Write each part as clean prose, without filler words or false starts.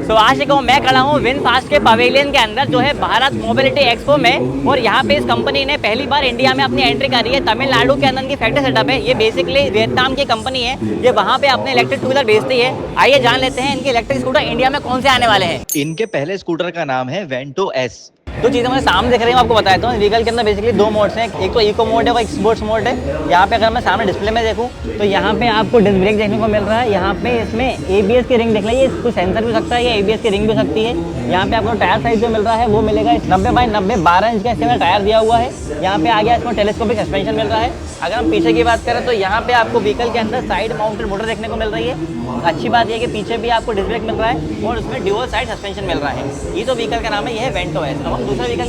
तो आज देखो मैं खड़ा हूँ विनफास्ट के पवेलियन के अंदर जो है भारत मोबिलिटी एक्सपो में। और यहाँ पे इस कंपनी ने पहली बार इंडिया में अपनी एंट्री करी है। तमिलनाडु के अंदर की फैक्ट्री सेटअप है। ये बेसिकली वियतनाम की कंपनी है, ये वहाँ पे अपने इलेक्ट्रिक टू व्हीलर बेचती है। आइए जान लेते हैं इनके इलेक्ट्रिक स्कूटर इंडिया में कौन से आने वाले हैं। इनके पहले स्कूटर का नाम है वेंटो एस। दो चीज़ें मुझे सामने दिख रही हूँ, आपको बताता हूँ। व्हीकल के अंदर बेसिकली दो मोड्स हैं, एक तो इको मोड है और एक स्पोर्ट्स मोड है। यहाँ पे अगर मैं सामने डिस्प्ले में देखूँ तो यहाँ पे आपको डिस्क ब्रेक देखने को मिल रहा है। यहाँ पे इसमें ABS की रिंग दिख रही है, कुछ सेंसर भी हो सकता है, ये ABS की रिंग भी हो सकती है। यहाँ पे आपको टायर साइज जो मिल रहा है वो मिलेगा 90 बाई 90 12 इंच का इसमें टायर दिया हुआ है। यहाँ पे आ गया इसमें टेलीस्कोपिक सस्पेंशन मिल रहा है। अगर हम पीछे की बात करें तो यहाँ पे आपको व्हीकल के अंदर साइड माउंटेड मोटर देखने को मिल रही है। अच्छी बात यह कि पीछे भी आपको डिस्क ब्रेक मिल रहा है और उसमें ड्यूअल साइड सस्पेंशन मिल रहा है। ये तो व्हीकल का नाम है, ये है वेंटो एस। अब हम दूसरे व्हीकल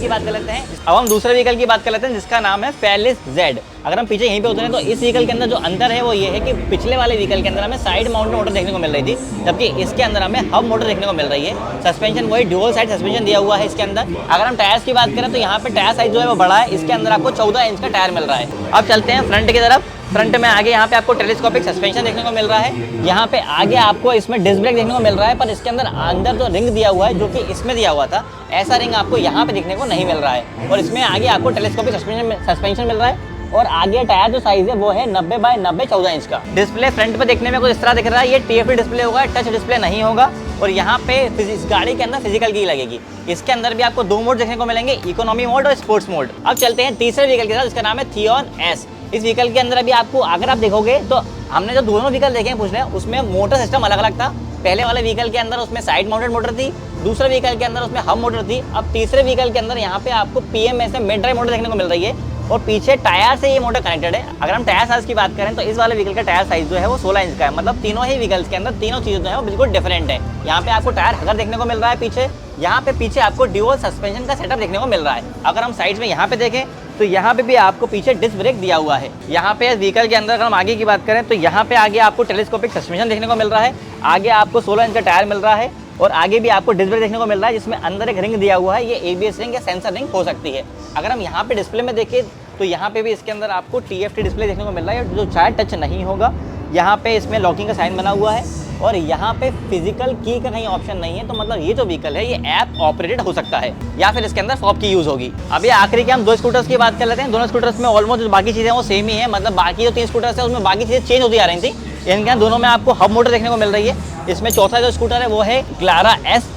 की बात कर लेते हैं। जिसका नाम है फेलिस जेड। अगर हम पीछे यहीं पे उतरें तो इस व्हीकल के अंदर जो अंतर है वो ये है कि पिछले वाले व्हीकल के अंदर हमें साइड माउंटेड मोटर देखने को मिल रही थी, जबकि इसके अंदर हमें हब मोटर देखने को मिल रही है। सस्पेंशन वही ड्यूअल साइड सस्पेंशन दिया हुआ है इसके अंदर। अगर हम टायर्स की बात करें तो यहाँ पे टायर साइज जो है वो बड़ा है। इसके अंदर आपको 14 इंच का टायर मिल रहा है। अब चलते हैं फ्रंट की तरफ। फ्रंट में आगे यहाँ पे आपको टेलीस्कोपिक सस्पेंशन देखने को मिल रहा है। यहाँ पे आगे आपको इसमें डिस्क ब्रेक देखने को मिल रहा है, पर इसके अंदर जो रिंग दिया हुआ है जो कि इसमें दिया हुआ था, ऐसा रिंग आपको यहाँ पे देखने को नहीं मिल रहा है। और इसमें आगे आपको टेलीस्कोपिक सस्पेंशन मिल रहा है। और आगे टायर जो साइज है वो है 90 बाई 90 14 इंच का। डिस्प्ले फ्रंट पे देखने में कुछ इस तरह दिख रहा है। ये TFT डिस्प्ले होगा, टच डिस्प्ले नहीं होगा। और यहाँ पे इस गाड़ी के अंदर फिजिकल की लगेगी। इसके अंदर भी आपको दो मोड देखने को मिलेंगे, इकोनॉमी मोड और स्पोर्ट्स मोड। अब चलते हैं तीसरे व्हीकल के साथ, जिसका नाम है थियॉन एस। इस व्हीकल के अंदर अभी आपको अगर आप देखोगे तो हमने जो दोनों व्हीकल देखे हैं पूछने, उसमें मोटर सिस्टम अलग अलग था। पहले वाले व्हीकल के अंदर उसमें साइड माउंटेड मोटर थी, दूसरे व्हीकल के अंदर उसमें हब मोटर थी। अब तीसरे व्हीकल के अंदर यहाँ पे आपको PMS में मिड ड्राइव मोटर देखने को मिल रही है और पीछे टायर से ये मोटर कनेक्टेड है। अगर हम टायर साइज की बात करें तो इस वाले व्हीकल का टायर साइज जो है वो 16 इंच का है। मतलब तीनों ही व्हीकल्स के अंदर तीनों चीज़ें जो है वो बिल्कुल डिफरेंट है। यहाँ पे आपको टायर हगर देखने को मिल रहा है पीछे। यहाँ पे पीछे आपको ड्यूअल सस्पेंशन का सेटअप देखने को मिल रहा है। अगर हम साइड में यहाँ पे देखें तो यहाँ पे भी आपको पीछे डिस्क ब्रेक दिया हुआ है। यहाँ पे व्हीकल के अंदर अगर हम आगे की बात करें तो यहाँ पे आगे आपको टेलीस्कोपिक सस्पेंशन देखने को मिल रहा है। आगे आपको 16 इंच का टायर मिल रहा है और आगे भी आपको डिस्क ब्रेक देखने को मिल रहा है, जिसमें अंदर एक रिंग दिया हुआ है। ये ABS रिंग या सेंसर रिंग हो सकती है। अगर हम यहाँ पे डिस्प्ले में देखें तो यहाँ पे भी इसके अंदर आपको TFT डिस्प्ले देखने को मिल रहा है, जो शायद टच नहीं होगा। यहाँ पे इसमें लॉकिंग का साइन बना हुआ है और यहाँ पे फिजिकल की का कहीं ऑप्शन नहीं है। तो मतलब ये जो व्हीकल है ये ऐप ऑपरेटेड हो सकता है या फिर इसके अंदर फॉब की यूज होगी। अभी आखिरी के हम दो स्कूटर्स की बात कर लेते हैं। दोनों स्कूटर्स में ऑलमोस्ट जो बाकी चीज़ें वो सेम ही है। मतलब बाकी जो 3 स्कूटर्स है उसमें बाकी चीज़ें चेंज होती आ रही थी। इनके दोनों में आपको हब मोटर देखने को मिल रही है। इसमें चौथा जो स्कूटर है वो है ग्लारा एस।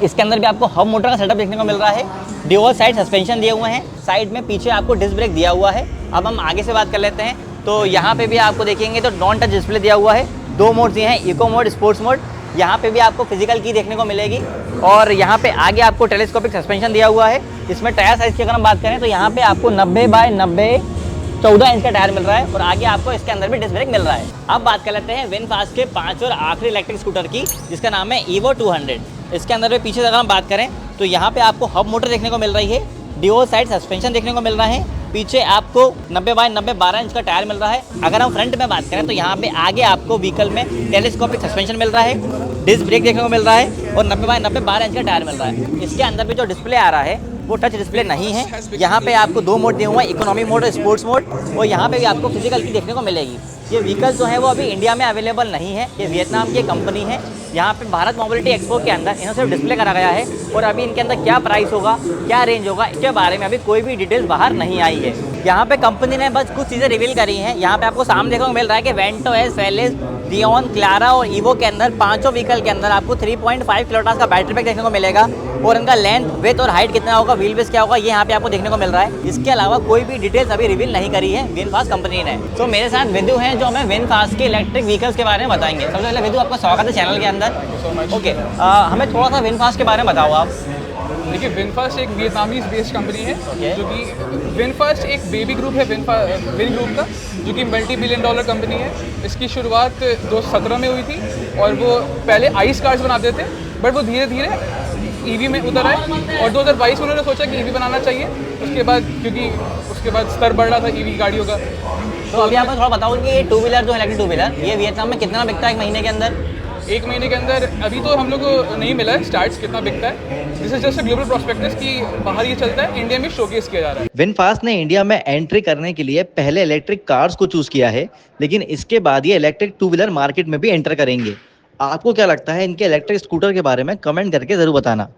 इसके अंदर भी आपको हब मोटर का सेटअप देखने को मिल रहा है। ड्यूअल साइड सस्पेंशन दिए हुए हैं, साइड में पीछे आपको डिस्क ब्रेक दिया हुआ है। अब हम आगे से बात कर लेते हैं तो यहाँ पे भी आपको देखेंगे तो नॉन टच डिस्प्ले दिया हुआ है। दो मोड दिए हैं, इको मोड, स्पोर्ट्स मोड। यहाँ पे भी आपको फिजिकल की देखने को मिलेगी और यहाँ पे आगे आपको टेलीस्कोपिक सस्पेंशन दिया हुआ है। इसमें टायर साइज की अगर हम बात करें तो यहाँ पे आपको 90 बाई 90 14 इंच का टायर मिल रहा है और आगे आपको इसके अंदर भी डिस्क ब्रेक मिल रहा है। अब बात कर लेते हैं विनफास्ट के 5 और आखिरी इलेक्ट्रिक स्कूटर की, जिसका नाम है EVO 200। इसके अंदर भी पीछे अगर हम बात करें तो यहाँ पे आपको हब मोटर देखने को मिल रही है, ड्यूअल साइड सस्पेंशन देखने को मिल रहा है। पीछे आपको 90 बाई 90 12 इंच का टायर मिल रहा है। अगर हम फ्रंट में बात करें तो यहाँ पे आगे आपको व्हीकल में टेलीस्कोपिक सस्पेंशन मिल रहा है, डिस्क ब्रेक देखने को मिल रहा है और 90 बाई 90 12 इंच का टायर मिल रहा है। इसके अंदर भी जो डिस्प्ले आ रहा है वो टच डिस्प्ले नहीं है। यहाँ पे आपको दो मोड दिए हुए हैं, इकोनॉमी मोड और स्पोर्ट्स मोड। और यहाँ पे भी आपको फिजिकल की देखने को मिलेगी। ये व्हीकल जो है वो अभी इंडिया में अवेलेबल नहीं है, ये वियतनाम की कंपनी है। यहाँ पे भारत मोबिलिटी एक्सपो के अंदर इन्हें सिर्फ डिस्प्ले करा गया है और अभी इनके अंदर क्या प्राइस होगा, क्या रेंज होगा, इसके बारे में अभी कोई भी डिटेल्स बाहर नहीं आई है। यहाँ पे कंपनी ने बस कुछ चीज़ें रिवील करी हैं। यहाँ पे आपको सामने देखने को मिल रहा है कि Vento S, Feliz, Theon, Klara और EVO के अंदर पांचों व्हीकल के अंदर आपको 3.5 किलोवाट का बैटरी पैक देखने को मिलेगा। और इनका लेंथ, विड्थ और हाइट कितना होगा, व्हील बेस क्या होगा, ये यहाँ पे आपको देखने को मिल रहा है। इसके अलावा कोई भी डिटेल्स अभी रिवील नहीं करी है विनफास्ट कंपनी ने। तो मेरे साथ विदु हैं जो हमें विनफास्ट के इलेक्ट्रिक व्हीकल्स के बारे में बताएंगे। सबसे पहले विदु, आपका स्वागत है चैनल के अंदर। ओके, हमें थोड़ा सा विनफास्ट के बारे में बताओ आप। देखिए, विनफास्ट एक वियतनामीज बेस्ड कंपनी है। जो कि विनफास्ट एक बेबी ग्रुप है विन ग्रुप का, जो कि $multi-billion कंपनी है। इसकी शुरुआत 2017 में हुई थी और वो पहले आइस कार्स बनाते थे, बट वो धीरे धीरे EV में उतर आए और 2022 में उन्होंने सोचा कि EV बनाना चाहिए। उसके बाद क्योंकि उसके बाद स्तर बढ़ रहा था EV गाड़ियों का। तो अभी आप थोड़ा बताओ कि ये टू व्हीलर जो इलेक्ट्रिक टू व्हीलर ये वियतनाम में कितना बिकता है एक महीने के अंदर? एक महीने के अंदर अभी तो हम लोग को नहीं मिला है स्टार्ट्स कितना बिकता है। This is just a global prospectus कि बाहर ये चलता है, इंडिया में शोकेस किया जा रहा है। विनफास्ट ने इंडिया में एंट्री करने के लिए पहले इलेक्ट्रिक कार्स को चूज किया है, लेकिन इसके बाद ये इलेक्ट्रिक टू व्हीलर मार्केट में भी एंटर करेंगे। आपको क्या लगता है इनके इलेक्ट्रिक स्कूटर के बारे में? कमेंट करके जरूर बताना।